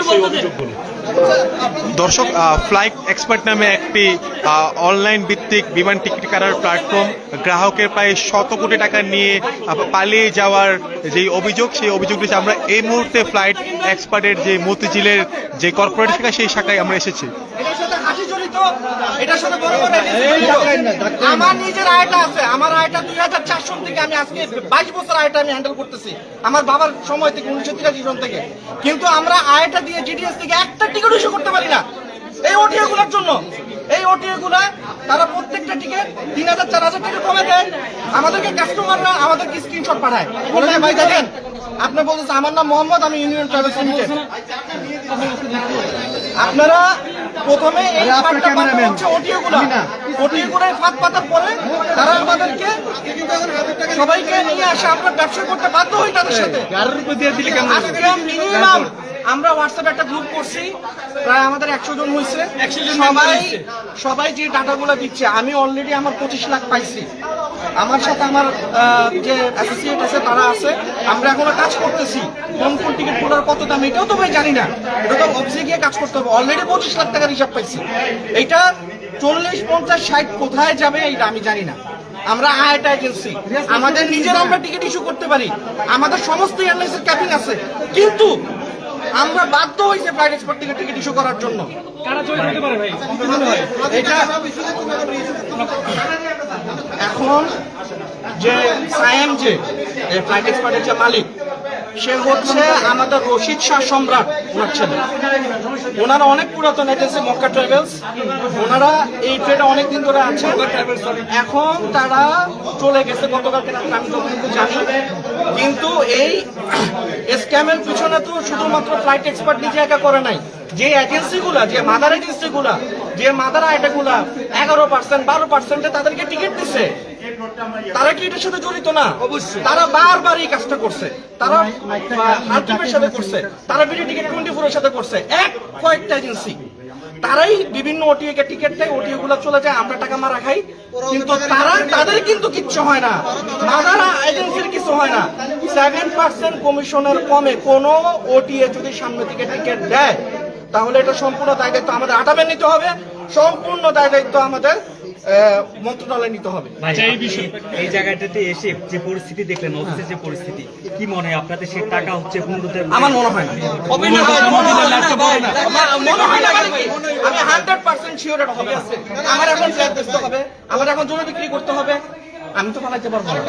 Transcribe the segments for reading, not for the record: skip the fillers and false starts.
সেই অভিযোগগুলো। দর্শক, ফ্লাইট এক্সপার্ট নামে একটি অনলাইন ভিত্তিক বিমান টিকিট কাটার প্ল্যাটফর্ম গ্রাহকের প্রায় 100 কোটি টাকা নিয়ে পালিয়ে যাওয়ার যে অভিযোগ, সেই অভিযোগটি আমরা এই মুহূর্তে ফ্লাইট এক্সপার্টের যে মতিঝিলের যে কর্পোরেট শাখা, সেই শাখায় আমরা এসেছি। আমার নিজের আয়টা আছে, আমার আয়টা 2004 সন থেকে, আমি আজকে 22 বছর আয়টা আমি হ্যান্ডেল করতেছি, আমার বাবার সময় থেকে 1983 সন থেকে। কিন্তু আমরা আয়টা দিয়ে জিডিএস থেকে একটা টিকিট ইস্যু করতে পারি না এই ওটিএ গুলোর জন্য। এই ওটিএ গুলা তারা প্রত্যেকটা টিকিট 3000 4000 টাকা কমে দেয়, আমাদেরকে কাস্টমাররা আমাদেরকে স্ক্রিনশট পাঠায়, বলে যে ভাই দেখেন আপনি বলতেছে আমার নাম মোহাম্মদ, আমি ইউনিয়ন ট্রাভেলস লিমিটেড। আপনারা প্রথমে এই ফাঁদটা পাতা হচ্ছে ওটিএ গুলো ফাঁদ পাতার পরে তারা আমাদেরকে সবাইকে নিয়ে আসে, আমরা ব্যবসা করতে বাধ্য হই তাদের সাথে। আজকে মিনিমাম আমরা হোয়াটসঅ্যাপে একটা গ্রুপ করছি, প্রায় আমাদের 100 জন হয়েছে। সবাই যে ডাটাগুলো দিচ্ছে, আমি অলরেডি আমার 25 লাখ পাইছি। আমার সাথে আমার যে অ্যাসোসিয়েট আছে তারা আছে, আমরা এখনো কাজ করতেছি। কোন কোন টিকিট গুলোর কত দাম এটাও তো ভাই জানি না, এটা তো অফিসে গিয়ে কাজ করতে হবে। অলরেডি 25 লাখ টাকার হিসাব পাইছি। এইটা 40 50 60 কোথায় যাবে এটা আমি জানি না। আমরা আইটা এজেন্সি, আমাদের নিজের আমরা টিকিট ইস্যু করতে পারি, আমাদের সমস্ত এয়ারলাইন্সের ক্যাবিন আছে, কিন্তু আমরা বাধ্য হয়েছে ফ্লাইট এক্সপার্ট থেকে টিকিট ইস্যু করার জন্য। এটা এখন যে সায়েম, যে ফ্লাইট এক্সপার্টের যে মালিক, সে হচ্ছে আমাদের রশিদ শাহ সম্রাট, ওনার ছেলে। ওনারা অনেক পুরাতন এজেন্সি মক্কা ট্রাভেলস, ওনারা এই ট্রেডে অনেকদিন ধরে আছে। এখন তারা চলে গেছে গতকালকে রাত্রে, আমি যতটুকু জানি। কিন্তু এই স্ক্যামের পিছনে তো শুধুমাত্র ফ্লাইট এক্সপার্ট নিজে একা করে নাই, যে এজেন্সিগুলা, যে মাদার এজেন্সিগুলা, যে মাদার আইটাগুলা 11% 12% তাদেরকে টিকিট দিছে, তারা কি এটার সাথে জড়িত না? অবশ্যই তারা বারবার এই কাজটা করছে, তারা হালটিপের সাথে করছে, তারা বিডি টিকিট 24 এর সাথে করছে। কয়েকটা এজেন্সি তারাই বিভিন্ন ওটিএ কে টিকিট দেয়, ওটিএ গুলো চলে যায়, আমরা টাকা মারা খাই। কিন্তু তাদের কিন্তু কিচ্ছু হয় না, মাদার এজেন্সির কিছু হয় না। 7% কমিশনের কমে কোনো ওটিএ যদি সামনে থেকে টিকিট দেয়, তাহলে এটা সম্পূর্ণ দায় দায়িত্ব আমাদের আটামে নিতে হবে, সম্পূর্ণ দায় দায়িত্ব আমাদের মন্ত্রণালয় নিতে হবে। এই জায়গাটাতে এসে যে পরিস্থিতি দেখলেন, অফিসের যে পরিস্থিতি, কি মনে হয় আপনাদের সে টাকা হচ্ছে বন্ধুদের? আমার মনে হয় না, আমি 100% শিওর এটা হবে। আমার এখন ফ্ল্যাট বেচতে হবে, আমার এখন জমি বিক্রি করতে হবে, আমি তো পালাতে পারবো না।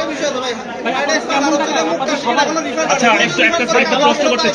আচ্ছা, একটা প্রশ্ন করতে চাই।